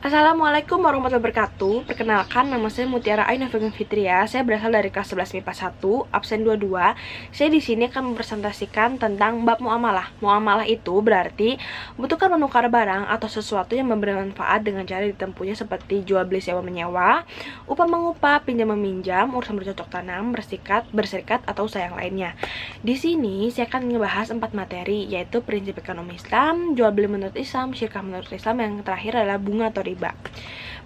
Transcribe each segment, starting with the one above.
Assalamualaikum warahmatullahi wabarakatuh. Perkenalkan, nama saya Mutiara Aina Fitria. Saya berasal dari kelas 11 MIPA 1, absen 22. Saya di sini akan mempresentasikan tentang bab muamalah. Muamalah itu berarti membutuhkan menukar barang atau sesuatu yang memberi manfaat dengan cara ditempuhnya seperti jual beli sewa menyewa, upah mengupah, pinjam meminjam, urusan bercocok tanam, berserikat atau usaha yang lainnya. Di sini saya akan membahas 4 materi, yaitu prinsip ekonomi Islam, jual beli menurut Islam, syirkah menurut Islam, yang terakhir adalah bunga atau riba.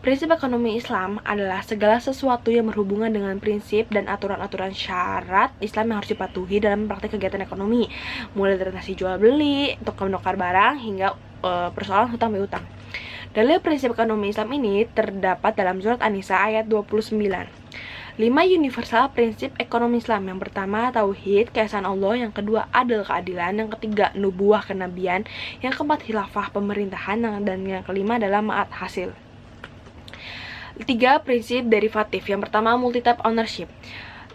Prinsip ekonomi Islam adalah segala sesuatu yang berhubungan dengan prinsip dan aturan-aturan syarat Islam yang harus dipatuhi dalam praktik kegiatan ekonomi, mulai dari transaksi jual beli, untuk menukar barang, hingga persoalan hutang piutang. Dalil prinsip ekonomi Islam ini terdapat dalam surat An-Nisa ayat 29. 5 universal prinsip ekonomi Islam. Yang pertama, tauhid, keesaan Allah. Yang kedua, adil, keadilan. Yang ketiga, nubuwah, kenabian. Yang keempat, khilafah, pemerintahan. Dan yang kelima adalah ma'ad, hasil. 3 prinsip derivatif. Yang pertama, multi-type ownership.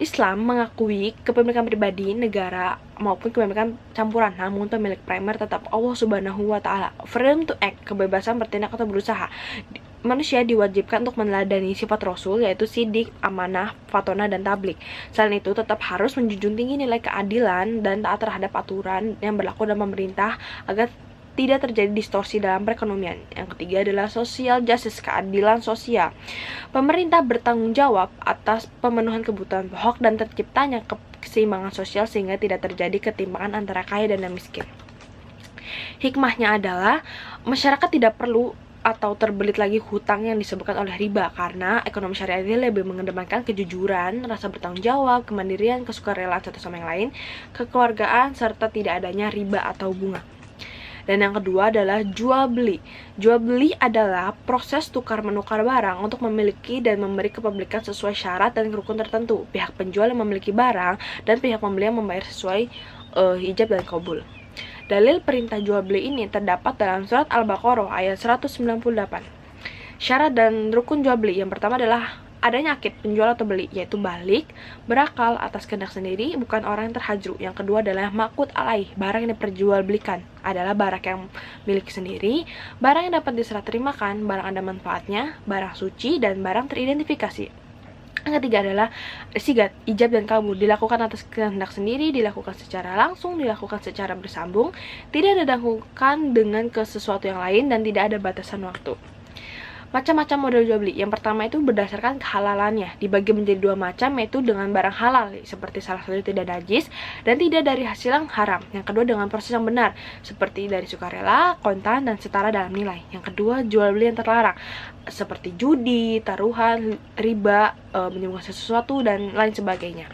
Islam mengakui kepemilikan pribadi, negara, maupun kepemilikan campuran, namun pemilik primer tetap Allah Subhanahu wa Ta'ala. Freedom to act, kebebasan bertindak atau berusaha. Manusia diwajibkan untuk meneladani sifat Rasul, yaitu sidik, amanah, fatona, dan tablik. Selain itu, tetap harus menjunjung tinggi nilai keadilan dan taat terhadap aturan yang berlaku dalam pemerintah agar tidak terjadi distorsi dalam perekonomian. Yang ketiga adalah social justice, keadilan sosial. Pemerintah bertanggung jawab atas pemenuhan kebutuhan pokok dan terciptanya keseimbangan sosial sehingga tidak terjadi ketimpangan antara kaya dan miskin. Hikmahnya adalah masyarakat tidak perlu atau terbelit lagi hutang yang disebabkan oleh riba, karena ekonomi syariah ini lebih mengedepankan kejujuran, rasa bertanggung jawab, kemandirian, kesukarelaan satu sama yang lain, kekeluargaan, serta tidak adanya riba atau bunga. Dan yang kedua adalah jual beli. Jual beli adalah proses tukar menukar barang untuk memiliki dan memberi kepemilikan sesuai syarat dan rukun tertentu. Pihak penjual yang memiliki barang dan pihak pembeli yang membayar sesuai ijab dan qabul. Dalil perintah jual beli ini terdapat dalam surat Al-Baqarah ayat 198. Syarat dan rukun jual beli yang pertama adalah adanya akid penjual atau beli, yaitu balik, berakal atas kehendak sendiri, bukan orang yang terhajru. Yang kedua adalah maqud alaih, barang yang diperjualbelikan adalah barang yang milik sendiri, barang yang dapat diserah terimakan, barang ada manfaatnya, barang suci, dan barang teridentifikasi. Yang ketiga adalah sigat, ijab dan kabul, dilakukan atas kehendak sendiri, dilakukan secara langsung, dilakukan secara bersambung, tidak didahulukan dengan ke sesuatu yang lain, dan tidak ada batasan waktu. Macam-macam model jual beli. Yang pertama itu berdasarkan kehalalannya, dibagi menjadi 2 macam, yaitu dengan barang halal, seperti salah satu tidak najis dan tidak dari hasil yang haram. Yang kedua dengan proses yang benar, seperti dari sukarela, kontan, dan setara dalam nilai. Yang kedua, jual beli yang terlarang, seperti judi, taruhan, riba, menyembunyikan sesuatu, dan lain sebagainya.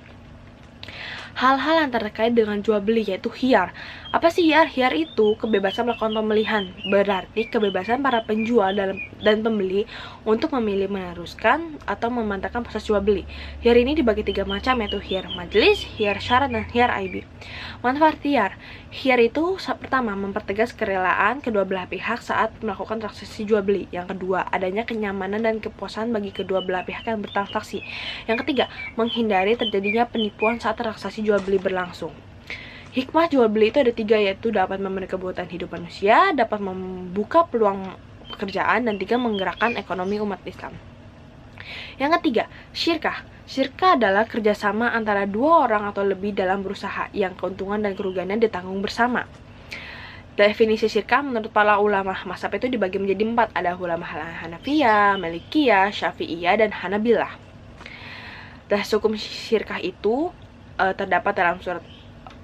Hal-hal yang terkait dengan jual beli, yaitu khiyar. Apa sih khiyar? Khiyar itu kebebasan melakukan pemilihan, berarti kebebasan para penjual dan pembeli untuk memilih, meneruskan, atau memantapkan proses jual beli. Khiyar ini dibagi 3 macam, yaitu khiyar majelis, khiyar syarat, dan khiyar aibi. Manfaat khiyar. Khiyar itu pertama, mempertegas kerelaan kedua belah pihak saat melakukan transaksi jual beli. Yang kedua, adanya kenyamanan dan kepuasan bagi kedua belah pihak yang bertransaksi. Yang ketiga, menghindari terjadinya penipuan saat transaksi jual beli berlangsung. Hikmah jual beli itu ada 3, yaitu dapat memenuhi kebutuhan hidup manusia, dapat membuka peluang pekerjaan, dan 3, menggerakkan ekonomi umat Islam. Yang ketiga, syirkah. Syirkah adalah kerjasama antara 2 orang atau lebih dalam berusaha, yang keuntungan dan kerugiannya ditanggung bersama. Definisi syirkah menurut para ulama mazhab itu dibagi menjadi 4. Ada ulama Hanafiyah, Malikiyah, Syafi'iyah, dan Hanabilah. Dan hukum syirkah itu terdapat dalam surat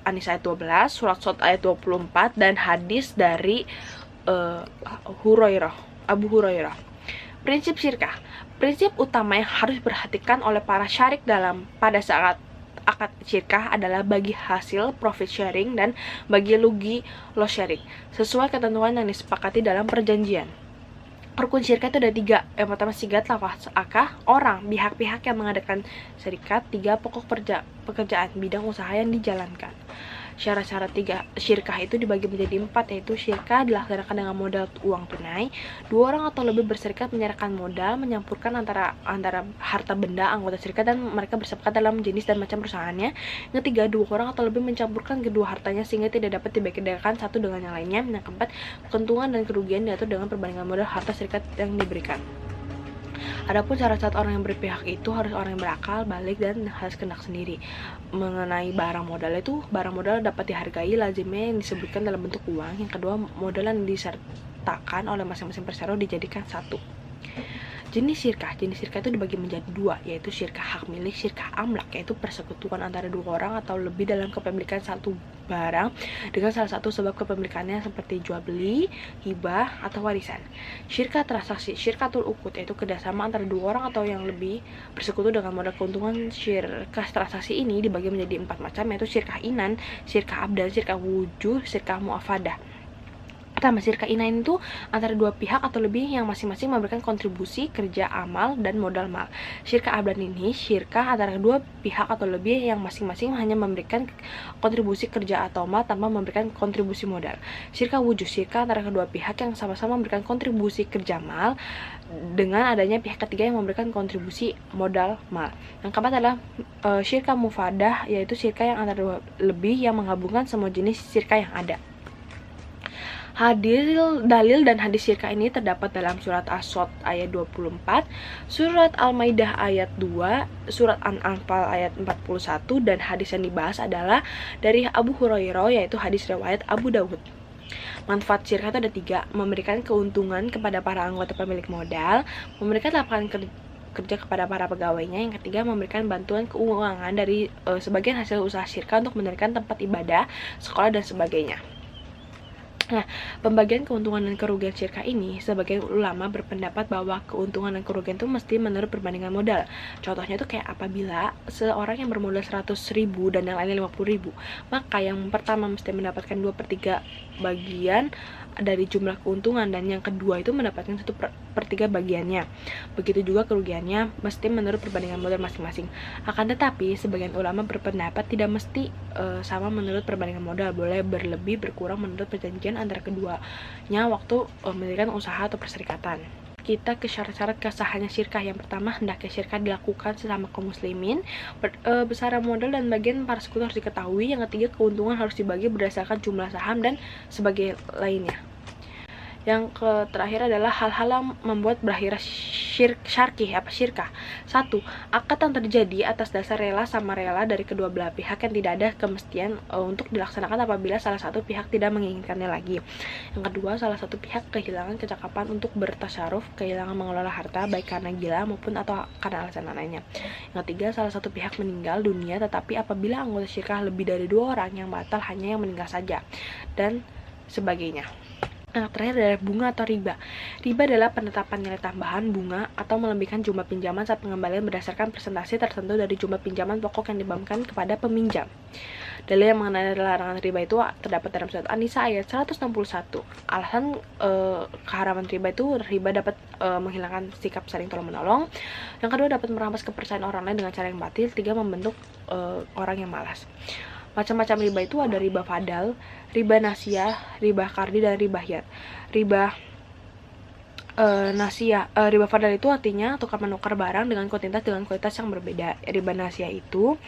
An-Nisa ayat 12, surat Shad ayat 24, dan hadis dari Abu Hurairah. Prinsip syirkah. Prinsip utama yang harus diperhatikan oleh para syarik pada saat akad syirkah adalah bagi hasil profit sharing dan bagi rugi loss sharing, sesuai ketentuan yang disepakati dalam perjanjian. Rukun syirkah itu ada 3. Yang pertama, sigat, lafaz, akah, orang, pihak-pihak yang mengadakan serikat. 3, pokok pekerjaan, bidang usaha yang dijalankan. Syarat-syarat syirkah itu dibagi menjadi 4, yaitu syirkah dilaksanakan dengan modal uang tunai, 2 orang atau lebih berserikat menyerahkan modal, menyampurkan antara harta benda anggota serikat dan mereka bersepakat dalam jenis dan macam perusahaannya. Yang ketiga, 2 orang atau lebih mencampurkan kedua hartanya sehingga tidak dapat dibedakan satu dengan yang lainnya. Yang keempat, keuntungan dan kerugian diatur dengan perbandingan modal harta serikat yang diberikan. Adapun syarat-syarat orang yang berpihak itu harus orang yang berakal, balik, dan harus kehendak sendiri. Mengenai barang modal itu, barang modal dapat dihargai lazimnya yang disebutkan dalam bentuk uang. Yang kedua, modal yang disertakan oleh masing-masing persero dijadikan satu. Jenis syirkah itu dibagi menjadi 2, yaitu syirkah hak milik, syirkah amlak, yaitu persekutuan antara 2 orang atau lebih dalam kepemilikan satu barang dengan salah satu sebab kepemilikannya seperti jual beli, hibah, atau warisan. Syirkah transaksi, syirkatul ukut, yaitu kerjasama antara 2 orang atau yang lebih bersekutu dengan modal keuntungan. Syirkah transaksi ini dibagi menjadi 4 macam, yaitu syirkah inan, syirkah abdan, syirkah wujuh, syirkah muafadah. Pertama, syirkah inan itu antara 2 pihak atau lebih yang masing-masing memberikan kontribusi kerja amal dan modal mal. Syirkah abdan ini syirkah antara 2 pihak atau lebih yang masing-masing hanya memberikan kontribusi kerja atau mal tanpa memberikan kontribusi modal. Syirkah wujuh, syirkah antara kedua pihak yang sama-sama memberikan kontribusi kerja mal dengan adanya pihak ketiga yang memberikan kontribusi modal mal. Yang keempat adalah syirkah mufadah, yaitu syirkah yang antara 2 lebih yang menggabungkan semua jenis syirkah yang ada. Dalil dan hadis syirkah ini terdapat dalam surat As-Sod ayat 24, surat Al-Maidah ayat 2, surat An-Anfal ayat 41, dan hadis yang dibahas adalah dari Abu Hurairah, yaitu hadis riwayat Abu Dawud. Manfaat syirkah itu ada 3, memberikan keuntungan kepada para anggota pemilik modal, memberikan lapangan kerja kepada para pegawainya. Yang ketiga, memberikan bantuan keuangan dari sebagian hasil usaha syirkah untuk mendirikan tempat ibadah, sekolah, dan sebagainya. Nah, pembagian keuntungan dan kerugian syirkah ini, sebagian ulama berpendapat bahwa keuntungan dan kerugian itu mesti menurut perbandingan modal. Contohnya itu kayak apabila seorang yang bermodal 100.000 dan yang lainnya 50.000, maka yang pertama mesti mendapatkan 2/3 bagian dari jumlah keuntungan dan yang kedua itu mendapatkan 1/3 bagiannya. Begitu juga kerugiannya mesti menurut perbandingan modal masing-masing. Akan tetapi sebagian ulama berpendapat tidak mesti sama menurut perbandingan modal, boleh berlebih berkurang menurut perjanjian antara keduanya waktu mendirikan usaha atau perserikatan. Kita ke syarat-syarat kesahannya syirkah. Yang pertama, hendaknya syirkah dilakukan sesama kaum muslimin. Besaran modal dan bagian para sekutu harus diketahui. Yang ketiga, keuntungan harus dibagi berdasarkan jumlah saham dan sebagai lainnya. Yang terakhir adalah hal-hal yang membuat berakhir syirkah. 1. Akad yang terjadi atas dasar rela sama rela dari kedua belah pihak yang tidak ada kemestian untuk dilaksanakan apabila salah satu pihak tidak menginginkannya lagi. Yang kedua, salah satu pihak kehilangan kecakapan untuk bertasaruf, kehilangan mengelola harta baik karena gila maupun atau karena alasan lainnya. Yang ketiga, salah satu pihak meninggal dunia tetapi apabila anggota syirkah lebih dari 2 orang, yang batal hanya yang meninggal saja, dan sebagainya. Yang terakhir adalah bunga atau riba. Riba adalah penetapan nilai tambahan bunga atau melebihkan jumlah pinjaman saat pengembalian berdasarkan persentase tertentu dari jumlah pinjaman pokok yang dibebankan kepada peminjam. Dalil yang mengenai larangan riba itu terdapat dalam surat An-Nisa ayat 161. Alasan keharaman riba itu, riba dapat menghilangkan sikap saling tolong-menolong. Yang kedua, dapat merampas kepercayaan orang lain dengan cara yang batil. 3, membentuk orang yang malas. Macam-macam riba itu ada riba fadal, riba nasiyah, riba kardi, dan riba hiyat. Riba riba fadal itu artinya tukar menukar barang dengan kuantitas yang berbeda. Riba nasiyah itu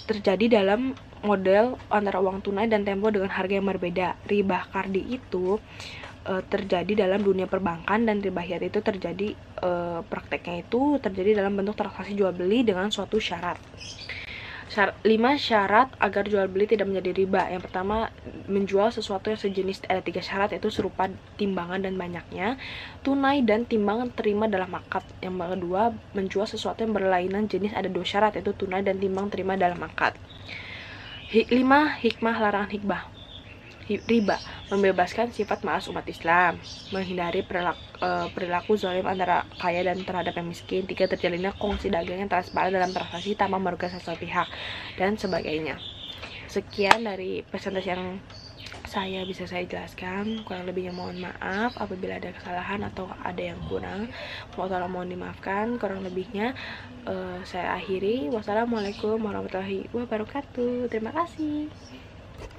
terjadi dalam model antara uang tunai dan tempo dengan harga yang berbeda. Riba kardi itu terjadi dalam dunia perbankan, dan riba hiyat itu terjadi prakteknya itu terjadi dalam bentuk transaksi jual beli dengan suatu syarat. 5 syarat agar jual beli tidak menjadi riba. Yang pertama, menjual sesuatu yang sejenis. Ada 3 syarat, yaitu serupa timbangan dan banyaknya, tunai, dan timbangan terima dalam akad. Yang kedua, menjual sesuatu yang berlainan jenis. Ada 2 syarat, yaitu tunai dan timbang terima dalam akad. 5 hikmah larangan riba. Membebaskan sifat malas umat Islam, menghindari perilaku zalim antara kaya dan terhadap yang miskin. 3, terjalinnya kongsi dagang yang transparan dalam transaksi tanpa merugikan satu pihak, dan sebagainya. Sekian dari presentasi yang bisa saya jelaskan. Kurang lebihnya mohon maaf apabila ada kesalahan atau ada yang kurang. Mohon dimaafkan. Kurang lebihnya saya akhiri. Wassalamualaikum warahmatullahi wabarakatuh. Terima kasih.